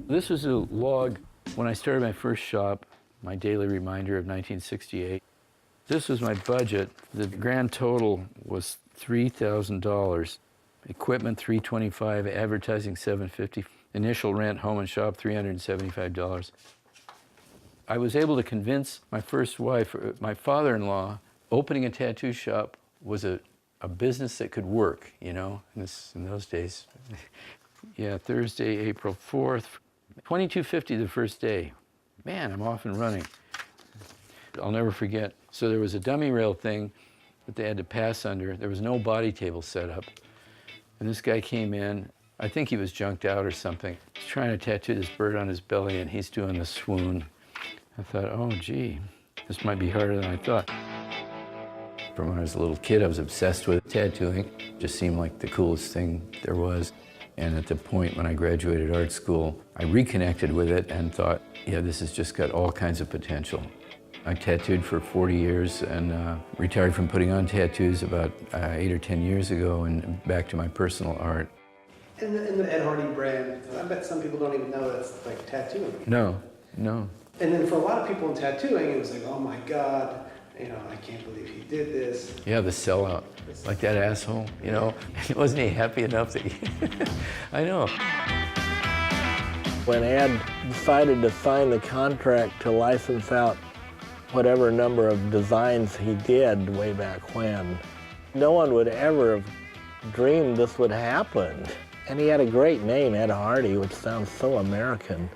This was a log when I started my first shop, my daily reminder of 1968. This was my budget. The grand total was $3,000. Equipment, $325, advertising, $750. Initial rent, home and shop, $375. I was able to convince my first wife, my father-in-law, opening a tattoo shop was a business that could work, you know, in those days. Yeah, Thursday, April 4th, $22.50 the first day. Man, I'm off and running. I'll never forget. So there was a dummy rail thing that they had to pass under. There was no body table set up. And this guy came in, I think he was junked out or something. He's trying to tattoo this bird on his belly and he's doing the swoon. I thought, oh gee, this might be harder than I thought. From when I was a little kid, I was obsessed with tattooing. It just seemed like the coolest thing there was. And at the point when I graduated art school, I reconnected with it and thought, yeah, this has just got all kinds of potential. I tattooed for 40 years and retired from putting on tattoos about 8 or 10 years ago and back to my personal art. And the Ed Hardy brand, I bet some people don't even know that's like tattooing. No, no. And then for a lot of people in tattooing, it was like, oh my God, you know, I can't believe he did this. Yeah, the sellout, like that asshole, you know. Wasn't he happy enough that he, I know. When Ed decided to sign the contract to license out whatever number of designs he did way back when, no one would ever have dreamed this would happen. And he had a great name, Ed Hardy, which sounds so American.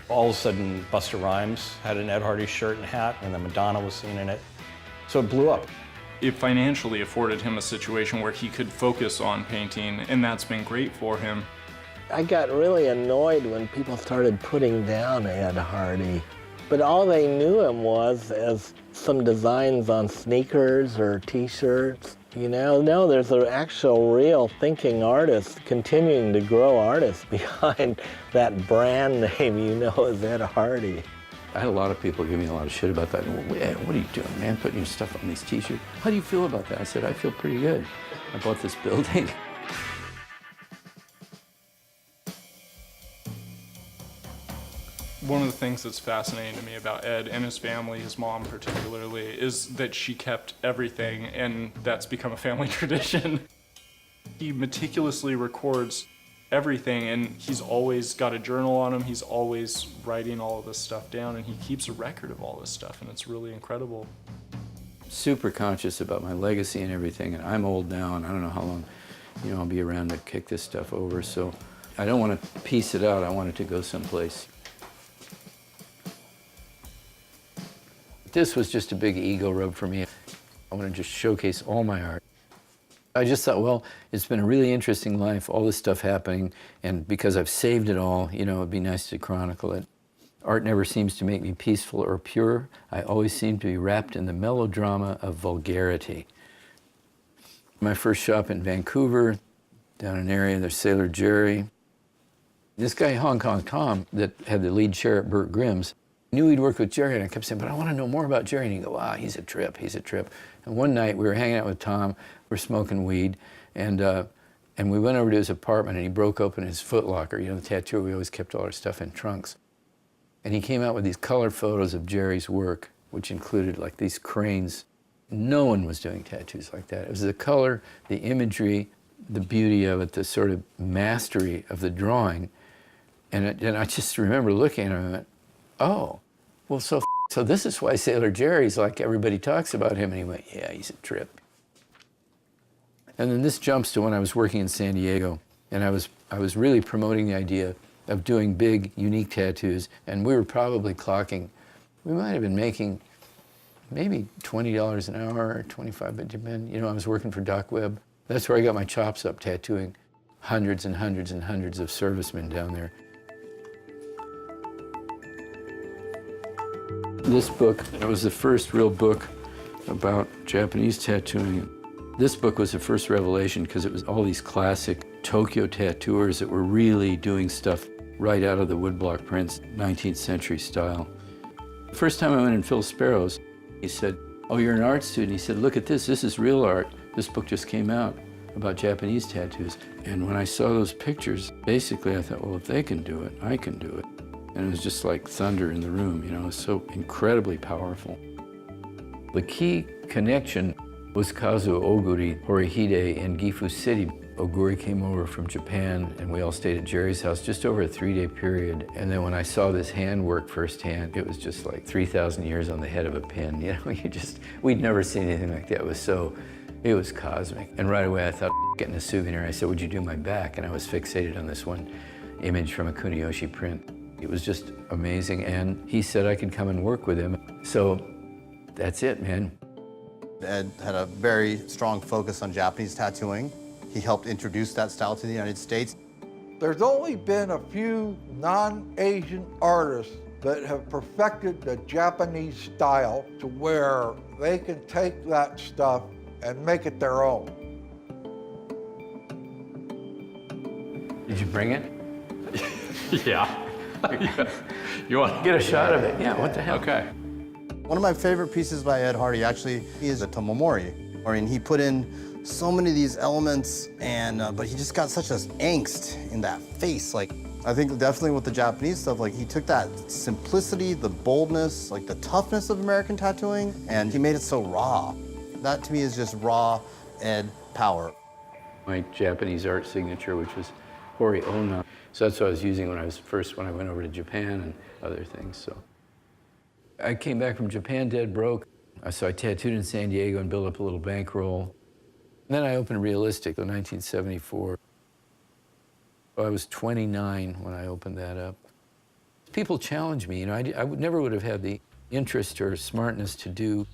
All of a sudden, Busta Rhymes had an Ed Hardy shirt and hat, and then Madonna was seen in it. So it blew up. It financially afforded him a situation where he could focus on painting, and that's been great for him. I got really annoyed when people started putting down Ed Hardy. But all they knew him was as some designs on sneakers or t-shirts. You know, no, there's an actual real thinking artist, continuing to grow artists behind that brand name you know as Ed Hardy. I had a lot of people give me a lot of shit about that. What are you doing, man, putting your stuff on these t-shirts? How do you feel about that? I said, I feel pretty good. I bought this building. One of the things that's fascinating to me about Ed and his family, his mom particularly, is that she kept everything, and that's become a family tradition. He meticulously records everything, and he's always got a journal on him. He's always writing all of this stuff down, and he keeps a record of all this stuff, and it's really incredible. Super conscious about my legacy and everything, and I'm old now, and I don't know how long, you know, I'll be around to kick this stuff over, so I don't want to piece it out. I want it to go someplace. This was just a big ego rub for me. I want to just showcase all my art. I just thought, well, it's been a really interesting life, all this stuff happening, and because I've saved it all, you know, it'd be nice to chronicle it. Art never seems to make me peaceful or pure. I always seem to be wrapped in the melodrama of vulgarity. My first shop in Vancouver, down in an area, there's Sailor Jerry. This guy, Hong Kong Tom, that had the lead chair at Burt Grimm's, knew he'd work with Jerry, and I kept saying, but I want to know more about Jerry. And he'd go, wow, he's a trip, he's a trip. And one night, we were hanging out with Tom, we're smoking weed, and we went over to his apartment, and he broke open his foot locker. You know, the tattooer, we always kept all our stuff in trunks. And he came out with these color photos of Jerry's work, which included, like, these cranes. No one was doing tattoos like that. It was the color, the imagery, the beauty of it, the sort of mastery of the drawing. And I just remember looking at him and went, oh, well, so this is why Sailor Jerry's like everybody talks about him. And he went, yeah, he's a trip. And then this jumps to when I was working in San Diego, and I was really promoting the idea of doing big, unique tattoos, and we were probably clocking, we might have been making maybe $20 an hour or 25, but you know, I was working for Doc Webb. That's where I got my chops up, tattooing hundreds and hundreds and hundreds of servicemen down there. This book, it was the first real book about Japanese tattooing. This book was the first revelation because it was all these classic Tokyo tattooers that were really doing stuff right out of the woodblock prints, 19th century style. The first time I went in Phil Sparrow's, he said, oh, you're an art student? He said, look at this is real art. This book just came out about Japanese tattoos. And when I saw those pictures, basically I thought, well, if they can do it, I can do it. And it was just like thunder in the room, you know, it was so incredibly powerful. The key connection was Kazuo Oguri Horihide in Gifu City. Oguri came over from Japan and we all stayed at Jerry's house just over a 3-day period. And then when I saw this handwork firsthand, it was just like 3,000 years on the head of a pin. You know, we'd never seen anything like that. It was cosmic. And right away I thought, getting a souvenir. I said, would you do my back? And I was fixated on this one image from a Kuniyoshi print. It was just amazing. And he said I could come and work with him. So that's it, man. Ed had a very strong focus on Japanese tattooing. He helped introduce that style to the United States. There's only been a few non-Asian artists that have perfected the Japanese style to where they can take that stuff and make it their own. Did you bring it? Yeah. You want to Get a shot of it. Yeah, what the hell? Okay. One of my favorite pieces by Ed Hardy actually is a Tomomori. I mean, he put in so many of these elements, and but he just got such an angst in that face. Like, I think definitely with the Japanese stuff, like he took that simplicity, the boldness, like the toughness of American tattooing, and he made it so raw. That to me is just raw Ed power. My Japanese art signature, which was Hori Onna. So that's what I was using when I went over to Japan and other things, so. I came back from Japan dead broke. So I tattooed in San Diego and built up a little bankroll. Then I opened Realistic in 1974. I was 29 when I opened that up. People challenged me, you know, never would have had the interest or smartness to do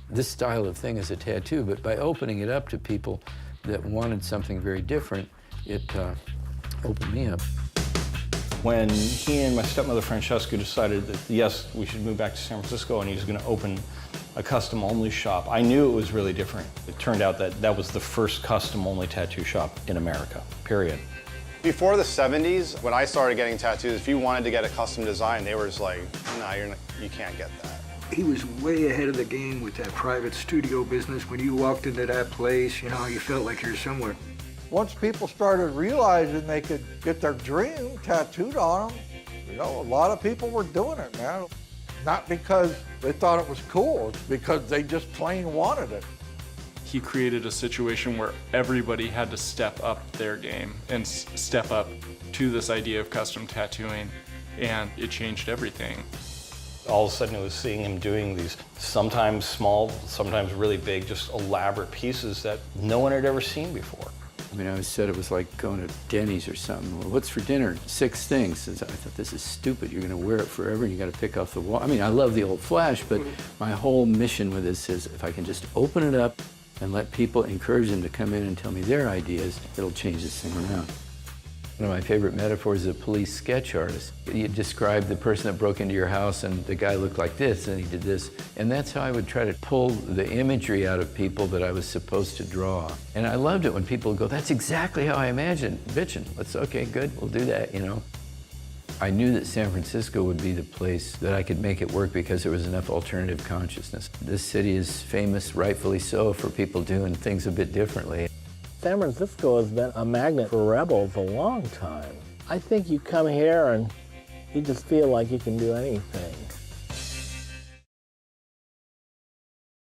this style of thing as a tattoo, but by opening it up to people that wanted something very different, it opened me up. When he and my stepmother Francesca decided that, yes, we should move back to San Francisco and he was going to open a custom-only shop, I knew it was really different. It turned out that that was the first custom-only tattoo shop in America, period. Before the 70s, when I started getting tattoos, if you wanted to get a custom design, they were just like, nah, you can't get that. He was way ahead of the game with that private studio business. When you walked into that place, you know, you felt like you're somewhere. Once people started realizing they could get their dream tattooed on them, you know, a lot of people were doing it, man. Not because they thought it was cool, it's because they just plain wanted it. He created a situation where everybody had to step up their game and step up to this idea of custom tattooing, and it changed everything. All of a sudden it was seeing him doing these sometimes small, sometimes really big, just elaborate pieces that no one had ever seen before. I mean, I always said it was like going to Denny's or something. Well, what's for dinner? 6 things. And I thought, this is stupid. You're going to wear it forever and you got to pick off the wall. I mean, I love the old Flash, but my whole mission with this is if I can just open it up and let people, encourage them to come in and tell me their ideas, it'll change this thing around. One of my favorite metaphors is a police sketch artist. You describe the person that broke into your house and the guy looked like this and he did this. And that's how I would try to pull the imagery out of people that I was supposed to draw. And I loved it when people would go, that's exactly how I imagined bitching. Okay, good, we'll do that, you know. I knew that San Francisco would be the place that I could make it work because there was enough alternative consciousness. This city is famous, rightfully so, for people doing things a bit differently. San Francisco has been a magnet for rebels a long time. I think you come here and you just feel like you can do anything.